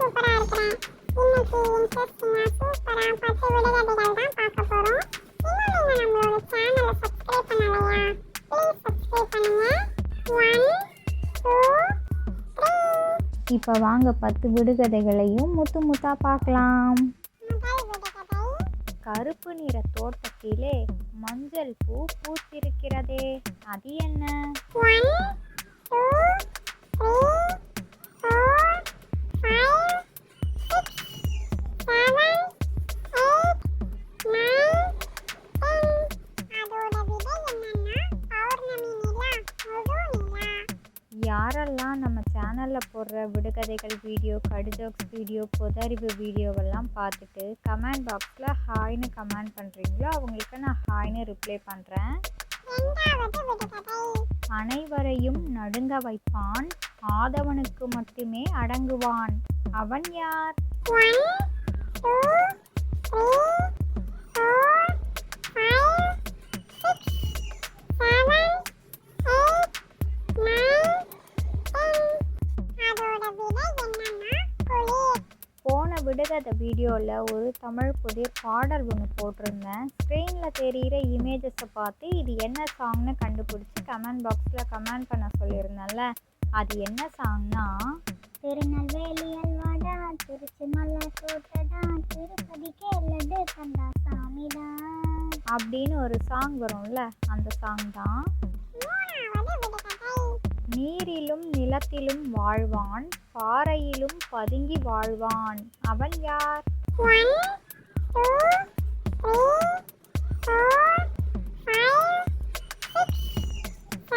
சூப்பரா இருக்கிறேன். இன்னைக்கு இன்ட்ரெஸ்டிங்கா சூப்பரா 10 விடுகதைகள் தான் பார்க்க போறோம். இன்னும் நீங்க நம்மளோட சேனலை சப்ஸ்கிரைப் பண்ணலையா? ப்ளீஸ் சப்ஸ்கிரைப் பண்ணுங்க. 1 2 3. இப்போ வாங்க 10 விடுகதைகளையும் முத்து முத்தா பார்க்கலாம். முதல் விடுகதை. கருப்பு நிற தோட்டத்திலே மஞ்சள் பூ பூத்திருக்கிறதே, அது என்ன? 1 2 3 4 5 6 7 8 9 10. அதோட விடை என்னன்னா பௌர்ணமி நிலா, முழு நிலா. யாரெல்லாம் நம்ம சேனலில் போடுற விடுகதைகள் வீடியோ, கடிஜோக்ஸ் வீடியோ, பொதறிவு வீடியோவெல்லாம் பார்த்துட்டு கமெண்ட் பாக்ஸில் ஹாய்னு கமெண்ட் பண்ணுறீங்களோ அவங்களுக்கு நான் ஹாய்னு ரிப்ளை பண்ணுறேன். இரண்டாவது விடுகதை. அனைவரையும் நடுங்க வைப்பான், ஆதவனுக்கு மட்டுமே அடங்குவான், அவன் யார்? 1 2 3 4 5 6 7 8 9 10. அதோட விடை என்னன்னா குளிர். போன விடுகதை வீடியோவில் ஒரு தமிழ் புதிர் பாடல் ஒன்று போட்டிருந்தேன். ஸ்க்ரீனில் தெரிகிற இமேஜஸை பார்த்து இது என்ன சாங்னு கண்டுபிடிச்சி கமெண்ட் பாக்ஸில் கமெண்ட் பண்ண சொல்லியிருந்தேன்ல, அது என்ன சாங்னா திருநெல்வேலி அல்வாடா, திருச்சி மலை கோட்டடா, திருப்பதி கேளடு கண்டா சாமிடா அப்படின்னு ஒரு சாங் வரும்ல, அந்த சாங் தான். மூணாவது விடுகதை. நீரிலும் நிலத்திலும் வாழ்வான், பாறையிலும் பதுங்கி வாழ்வான், அவன் யார்? 1 2 3 4 5 6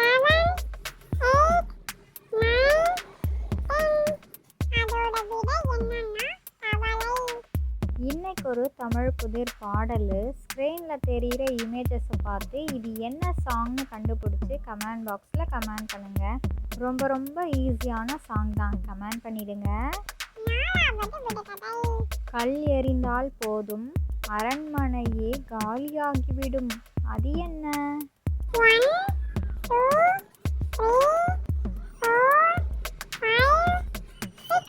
7 8 9 10. அதோட விடை என்னன்னா கவலை. இன்னைக்கு ஒரு தமிழ் புதிர் பாடல். ஸ்க்ரீனில் தெரிகிற இமேஜஸை பார்த்து இது என்ன சாங்னு கண்டுபிடிச்சி கமெண்ட் பாக்ஸில் கமெண்ட் பண்ணுங்கள். ரொம்ப ரொம்ப ஈஸியான சாங் தான், கமெண்ட் பண்ணிடுங்க. நாலாவது விடுகதை. கல் எறிந்தால் போதும் அரண்மனையே காலியாகிவிடும், அது என்ன? 1 2 3 4 5 6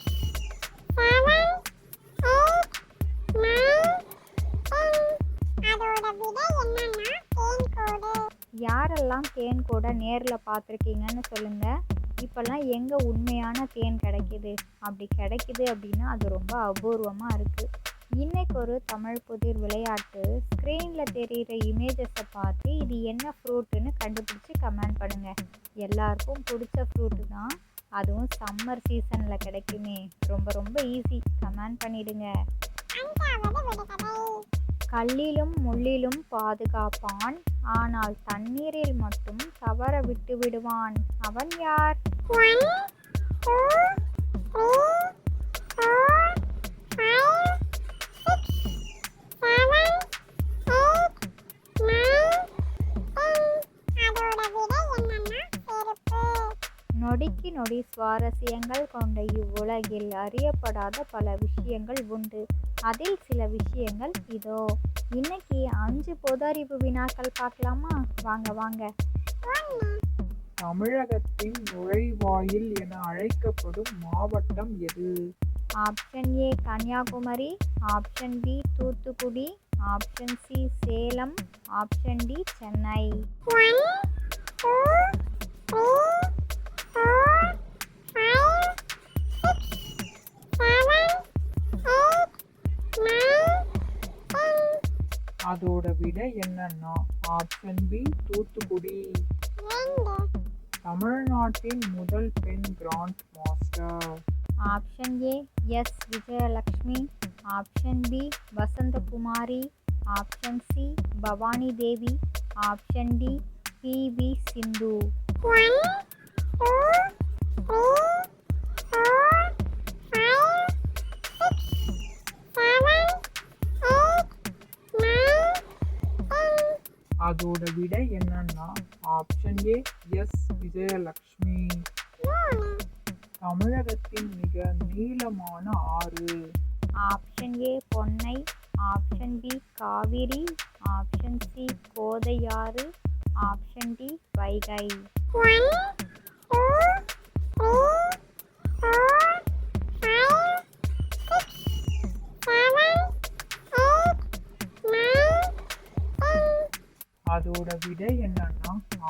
7 8 9 10. அதோட விடை என்னன்னா தேன்கூடு. யாரெல்லாம் தேன் கூட நேரில் பார்த்துருக்கீங்கன்னு சொல்லுங்கள். இப்போல்லாம் எங்கே உண்மையான தேன் கிடைக்கிது? அப்படி கிடைக்கிது அப்படின்னா அது ரொம்ப அபூர்வமாக இருக்குது. இன்றைக்கு ஒரு தமிழ் புதிர் விளையாட்டு. ஸ்க்ரீனில் தெரிகிற இமேஜஸை பார்த்து இது என்ன ஃப்ரூட்டுன்னு கண்டுபிடிச்சி கமெண்ட் பண்ணுங்கள். எல்லாருக்கும் பிடிச்ச ஃப்ரூட்டு தான், அதுவும் சம்மர் சீசனில் கிடைக்குமே. ரொம்ப ரொம்ப ஈஸி, கமெண்ட் பண்ணிடுங்க. அஞ்சாவது விடுகதை. கல்லிலும் முள்ளிலும் பாதுகாப்பான், ஆனால் தண்ணீரில் மட்டும் தவற விட்டு விடுவான், அவன் யார்? 1 2 3 4 5 6 7 8 9 10. அதோட விடை என்னன்னா செருப்பு. நொடிக்கு நொடி சுவாரஸ்யங்கள் கொண்ட இவ்வுலகில் அறியப்படாத பல விஷயங்கள் உண்டு. அதில் சில விஷயங்கள் இதோ. இன்னைக்கு 5 பொதறிவு வினாக்கள் பார்க்கலாமா? வாங்க வாங்க. 1 தமிழகத்தின் நுழைவாயில் என அழைக்கப்படும் மாவட்டம் எது? Option A Kanyakumari, option B Thoothukudi, option C Salem, option D Chennai. 1 2 3 4 5 6 7 8 9 10. அதோட விடை என்னன்னா ஆப்ஷன் பி தூத்துக்குடி. 2 தமிழ்நாட்டின் முதல் பெண் grand master. Option A S Vijayalakshmi, option B Vasanthakumari, option C Bhavani Devi, option D PV Sindhu. 1 2 3 4 5 6 7 8 9 10. அதோட விடை என்னன்னா ஆப்ஷன் ஏ எஸ் விஜயலக்ஷ்மி. 3 தமிழகத்தின் மிக நீளமான ஆறு. Option A Ponnai, option B Kaveri, option C Kodaiyar, option D Vaigai. 1 2 3 4 5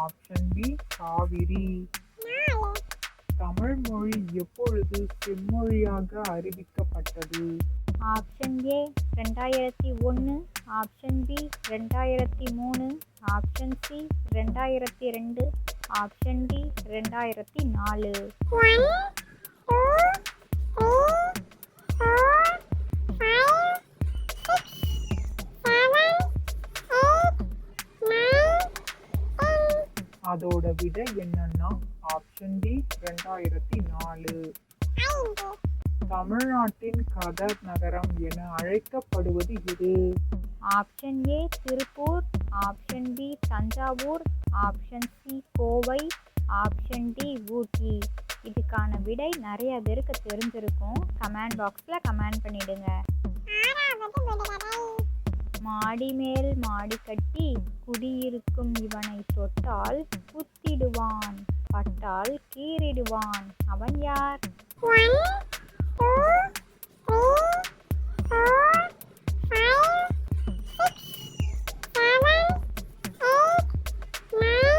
option B Kaveri. 4 Tamil மொழி எப்பொழுது செம்மொழியாக அறிவிக்கப்பட்டது? Option A 2001, option B 2003, option C 2002, option D 2004. 1 2 3 4 5 6 7 8 9 10. அதோட விடை என்னன்னா ஆப்ஷன் டி 2004. 5 தமிழ்நாட்டின் கதர் நகரம் என அழைக்கப்படுவது எது? Option A Tiruppur, option B Thanjavur, option C Kovai, option D Ooty. இதுக்கான விடை நிறைய பேருக்கு தெரிஞ்சிருக்கும். கமெண்ட் பாக்ஸில் கமெண்ட் பண்ணிடுங்க. 6வது விடுகதை. மாடி மேல் மாடி கட்டி குடியிருக்கும் இவனை தொட்டால் குத்திடுவான், பட்டால் கீறிடுவான், அவன் யார்? 1 2 3 4 5 6 7 8 9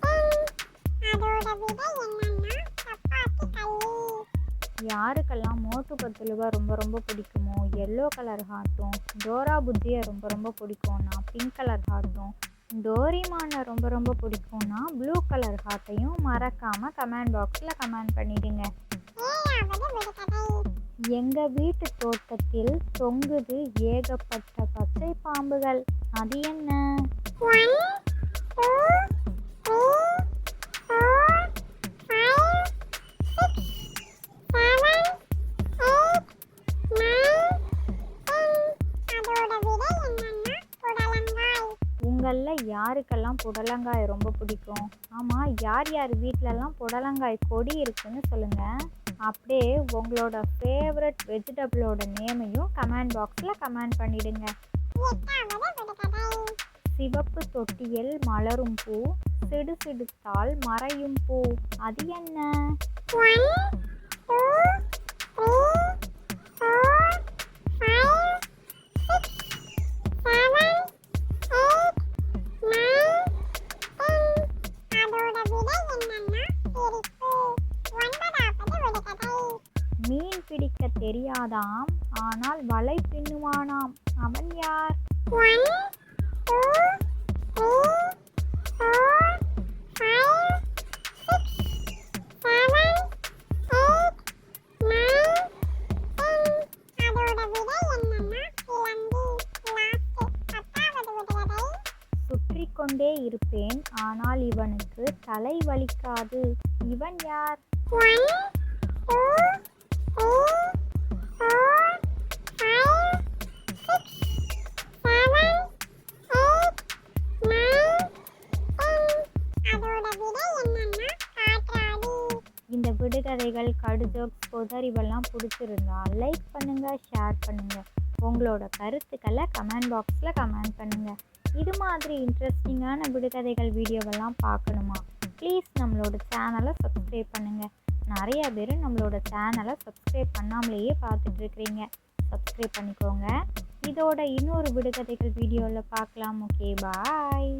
10. அதோட விடை என்னன்னா சப்பாத்தி கல்லி. யாருக்கெல்லாம் மோட்டு பத்துலுவா ரொம்ப ரொம்ப பிடிக்குமோ, எல்லோ கலர் ஹார்ட்டும், டோரா புஜ்ஜியை ரொம்ப ரொம்ப பிடிக்கும்னா பிங்க் கலர் ஹார்ட்டும், டோரிமானை ரொம்ப ரொம்ப பிடிக்கும்னா ப்ளூ கலர் ஹார்ட்டையும் மறக்காமல் கமெண்ட் பாக்ஸில் கமெண்ட் பண்ணிடுங்க. 7வது விடுகதை. எங்கள் வீட்டு தோட்டத்தில் தொங்குது ஏகப்பட்ட பச்சை பாம்புகள், அது என்ன? 1 2 3 4 5 6 7 8 9 10. அதோட விடை என்னன்னா புடலங்காய். உங்களில் யாருக்கெல்லாம் புடலங்காய் ரொம்ப பிடிக்கும்? ஆமாம், யார் யார் வீட்டிலலாம் புடலங்காய் கொடி இருக்குன்னு சொல்லுங்கள். அப்படியே உங்களோட ஃபேவரட் வெஜிடபிளோட நேமையும் கமெண்ட் பாக்ஸில் கமெண்ட் பண்ணிடுங்க. 8வது விடுகதை. சிவப்பு தொட்டியில் மலரும் பூ, சிடு சிடுத்தால் மறையும் பூ, அது என்ன? 1 2 3 4 5 6 7 8 9 10. அதோட விடை என்னன்னா சிரிப்பு. 9வது விடுகதை. மீன் பிடிக்க தெரியாதாம், ஆனால் வலை பின்னுவானாம், அவன் யார்? 1 2 3 4 5 6 7 8 9 10. அதோட விடை என்னன்னா சிலந்தி. லாஸ்ட் 10வது விடுகதை. சுற்றி கொண்டே இருப்பேன், ஆனால் இவனுக்கு தலை வலிக்காது, இவன் யார்? 1 2 3 4 5 6 7 8 9 10. அதோட விடை என்னன்னா காற்றாடி. இந்த விடுகதைகள், கடுஜோக்ஸ், பொதறிவெல்லாம் பிடிச்சிருந்தா லைக் பண்ணுங்கள், ஷேர் பண்ணுங்கள். உங்களோட கருத்துக்களை கமெண்ட் பாக்ஸில் கமெண்ட் பண்ணுங்கள். இது மாதிரி இன்ட்ரெஸ்டிங்கான விடுகதைகள் வீடியோவெல்லாம் பார்க்கணுமா? ப்ளீஸ் நம்மளோட சேனலை சப்ஸ்கிரைப் பண்ணுங்கள். நிறைய பேர் நம்மளோட சேனலை சப்ஸ்கிரைப் பண்ணாமலேயே பார்த்துட்ருக்கிறீங்க. சப்ஸ்கிரைப் பண்ணிக்கோங்க. இதோட இன்னொரு விடுகதைகள் வீடியோவில் பார்க்கலாம். ஓகே, பாய்.